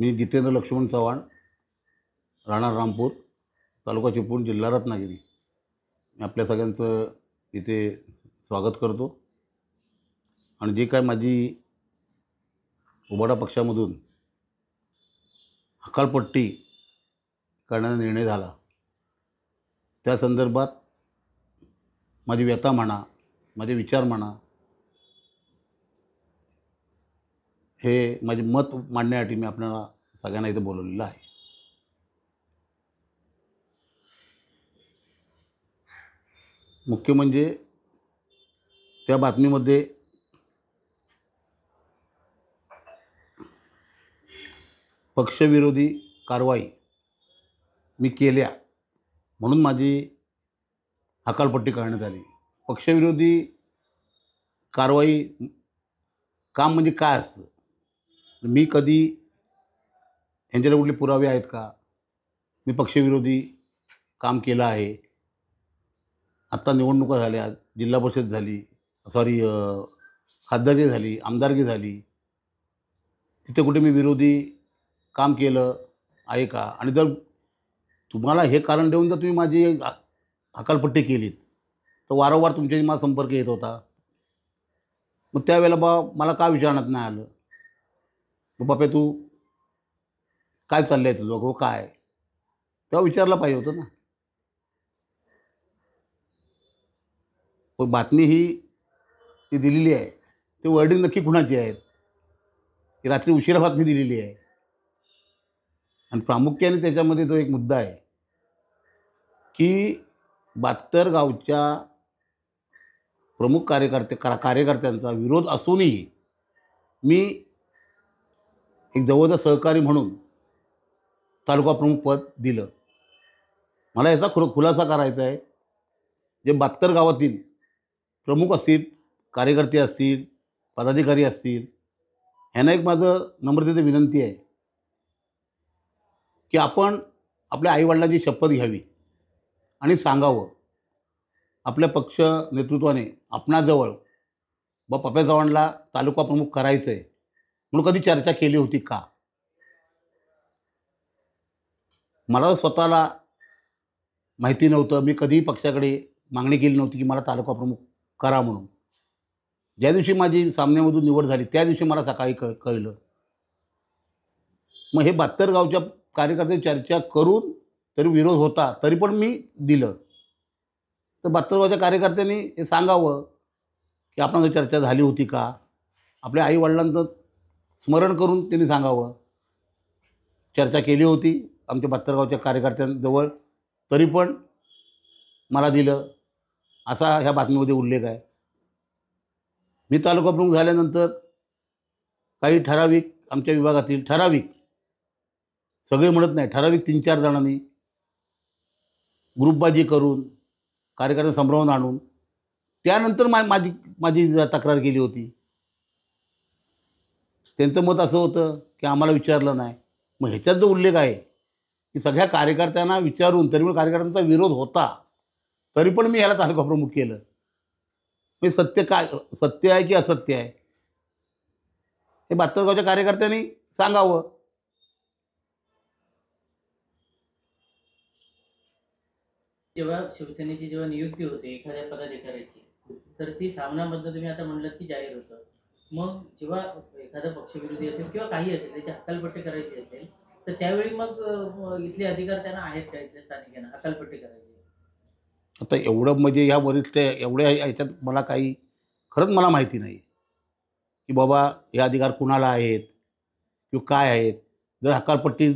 मी जितेंद्र लक्ष्मण चव्हाण, राहणार रामपूर, तालुका चिपळूण, जिल्हा रत्नागिरी. मी आपल्या सगळ्यांचं इथे स्वागत करतो. आणि जे काय माझी उबाटा पक्षामधून हकालपट्टी करण्याचा निर्णय झाला, त्या संदर्भात माझी व्यथा म्हणा, माझे विचार म्हणा, हे माझे मत मांडण्यासाठी मी आपल्याला सगळ्यांना इथे बोलवलेलं आहे. मुख्य म्हणजे त्या बातमीमध्ये पक्षविरोधी कारवाई मी केल्या म्हणून माझी हकालपट्टी करण्यात आली. पक्षविरोधी कारवाई काम म्हणजे काय असतं? मी कधी यांच्याकडे कुठले पुरावे आहेत का? मी पक्षविरोधी काम केलं आहे? आत्ता निवडणुका झाल्या, जिल्हा परिषद झाली, खासदारकी झाली, आमदारकी झाली, तिथे कुठे मी विरोधी काम केलं आहे का? आणि जर तुम्हाला हे कारण देऊन जर तुम्ही माझी हकालपट्टी केलीत, तर वारंवार तुमच्याशी माझा संपर्क येत होता. मग त्यावेळेला मला का विचारण्यात नाही आलं? मग बापे तू काय चाललं आहे तुझं, हो काय? तेव्हा विचारलं पाहिजे होतं ना. पण बातमी ही दिलेली आहे, ते वर्डिंग नक्की कुणाची आहेत? की रात्री उशिरा बातमी दिलेली आहे. आणि प्रामुख्याने त्याच्यामध्ये तो एक मुद्दा आहे की 72 गावच्या प्रमुख कार्यकर्त्यांचा विरोध असूनही मी एक जवळचा सहकारी म्हणून तालुका प्रमुख पद दिलं. मला याचा खुलासा करायचा आहे. जे 72 गावातील प्रमुख असतील, कार्यकर्ते असतील, पदाधिकारी असतील, यांना एक माझं नम्रतेची विनंती आहे की आपण आपल्या आईवडिलांची शपथ घ्यावी आणि सांगावं, आपल्या पक्ष नेतृत्वाने आपणाजवळ पप्या चव्हाणला तालुका प्रमुख करायचं आहे म्हणून कधी चर्चा केली होती का? मला स्वतःला माहिती नव्हतं. मी कधीही पक्षाकडे मागणी केली नव्हती की मला तालुका प्रमुख करा म्हणून. ज्या दिवशी माझी सामन्यामधून निवड झाली त्या दिवशी मला सकाळी कळलं. मग हे 72 गावच्या कार्यकर्ते चर्चा करून तरी विरोध होता, तरी पण मी दिलं. तर 72 गावच्या कार्यकर्त्यांनी हे सांगावं की आपण चर्चा झाली होती का? आपल्या आईवडिलांचं स्मरण करून त्यांनी सांगावं, चर्चा केली होती आमच्या 72 गावच्या कार्यकर्त्यांजवळ, तरी पण मला दिलं, असा ह्या बातमीमध्ये उल्लेख आहे. मी तालुका प्रमुख झाल्यानंतर काही ठराविक आमच्या विभागातील सगळे म्हणत नाही, ठराविक 3-4 जणांनी ग्रुपबाजी करून कार्यकर्ते संभ्रमण आणून त्यानंतर माझी तक्रार केली होती. त्यांचं मत असं होतं की आम्हाला विचारलं नाही. मग ह्याच्यात जो उल्लेख आहे की सगळ्या कार्यकर्त्यांना विचारून तरी पण कार्यकर्त्यांचा विरोध होता, तरी पण मी ह्याला तालुका प्रमुख केलं. म्हणजे सत्य आहे की असत्य आहे हे 72 गावच्या कार्यकर्त्यांनी सांगावं. जेव्हा शिवसेनेची नियुक्ती होते एखाद्या पदाधिकाऱ्याची, तर ती सामनामधनं तुम्ही आता म्हणलात की जाहीर होतं. मग जेव्हा एखादा पक्षविरोधी असेल किंवा काही असेल त्याची हकालपट्टी करायची असेल, तर त्यावेळी मग इथले अधिकार त्यांना आहेत का, इथल्या स्थानिकांना हकालपट्टी करायची? आता एवढं म्हणजे ह्या वरिष्ठ एवढ्या ह्याच्यात मला काही खरंच मला माहिती नाही की बाबा हे अधिकार कुणाला आहेत किंवा काय आहेत. जर हकालपट्टी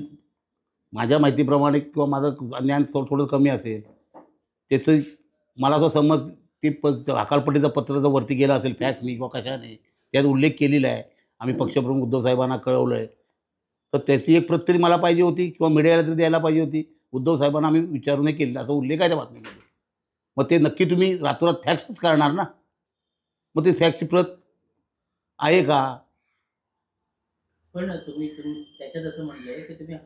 माझ्या माहितीप्रमाणे किंवा माझं ज्ञान थोडं कमी असेल, त्याचं मला असं समज ते हकालपट्टीचं पत्र जर वरती गेलं असेल फॅक्सनी किंवा कशाने, त्यात उल्लेख केलेला आहे, आम्ही पक्षप्रमुख उद्धव साहेबांना कळवलं आहे, तर त्याची एक प्रत तरी मला पाहिजे होती किंवा मीडियाला तरी द्यायला पाहिजे होती. उद्धव साहेबांना आम्ही विचारूनही केलं असा उल्लेख आहे त्या बातमीमध्ये. मग ते नक्की तुम्ही रातोरात फॅक्सच करणार ना? मग ते फॅक्सची प्रत आहे का? पण तुम्ही त्याच्यात असं म्हणलंय की तुम्ही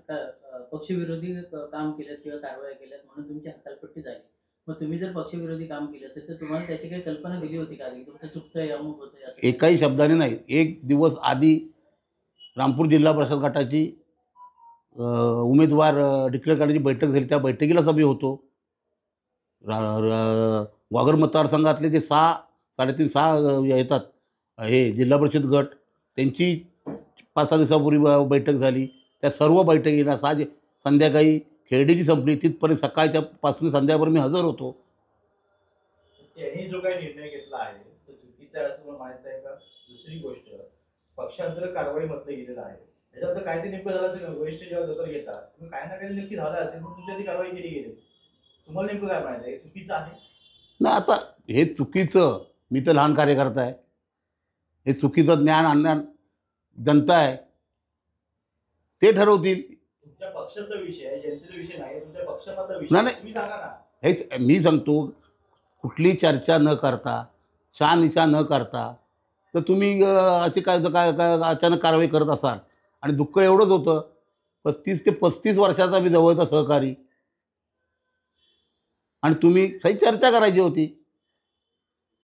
पक्षविरोधी काम केलं किंवा कारवाया केल्यात म्हणून तुमची हकालपट्टी झाली. मग तुम्ही जर पक्षविरोधी काम केलं असेल तर तुम्हाला त्याची काही कल्पना दिली होती का, की तुमचं चुकतंय, अमुक होतंय असं? एकाही शब्दाने नाही. एक दिवस आधी रामपूर जिल्हा परिषद गटाची उमेदवार डिक्लेअर करण्याची बैठक झाली, त्या बैठकीलाच आम्ही होतो. वाघर मतदारसंघातले जे 6, 3.5, 6 येतात हे जिल्हा परिषद गट, त्यांची 5-6 दिवसापूर्वी बैठक झाली. त्या सर्व बैठकीला संध्याकाळी खेरडीची संपली तिथपर्यंत सकाळच्या पासून संध्याकाळपर्यंत मी हजर होतो. त्यांनी जो काही निर्णय घेतला आहे तो चुकीचा आहे असं मला माहिती आहे का? दुसरी गोष्ट, पक्षांतर कारवाई म्हटलं गेलेलं आहे, त्याच्यानंतर काय ते नेमकं झालं असेल. वरिष्ठ जेव्हा दखल घेतात तुम्ही काय ना काही नक्की झालं असेल, मग तुमच्या ती कारवाई केली गेली. तुम्हाला नेमकं काय माहिती आहे? चुकीचं आहे ना आता हे चुकीचं, मी तर लहान कार्यकर्ता आहे, हे चुकीचं ज्ञान आणणार जनता आहे, ते ठरवतील. तुमच्या पक्षाचा विषय आहे, जनतेचा विषय नाही, तुमच्या पक्षाचा विषय नाही, आहे. नाही. तुम्ही सांगा ना. हेच मी सांगतो, कुठली चर्चा न करता, शहानिशा न करता तर तुम्ही अशी काय काय काय अचानक कारवाई करत असाल. आणि दुःख एवढंच होतं, 35 ते 35 वर्षाचा मी जवळचा सहकारी, आणि तुम्ही सही चर्चा करायची होती.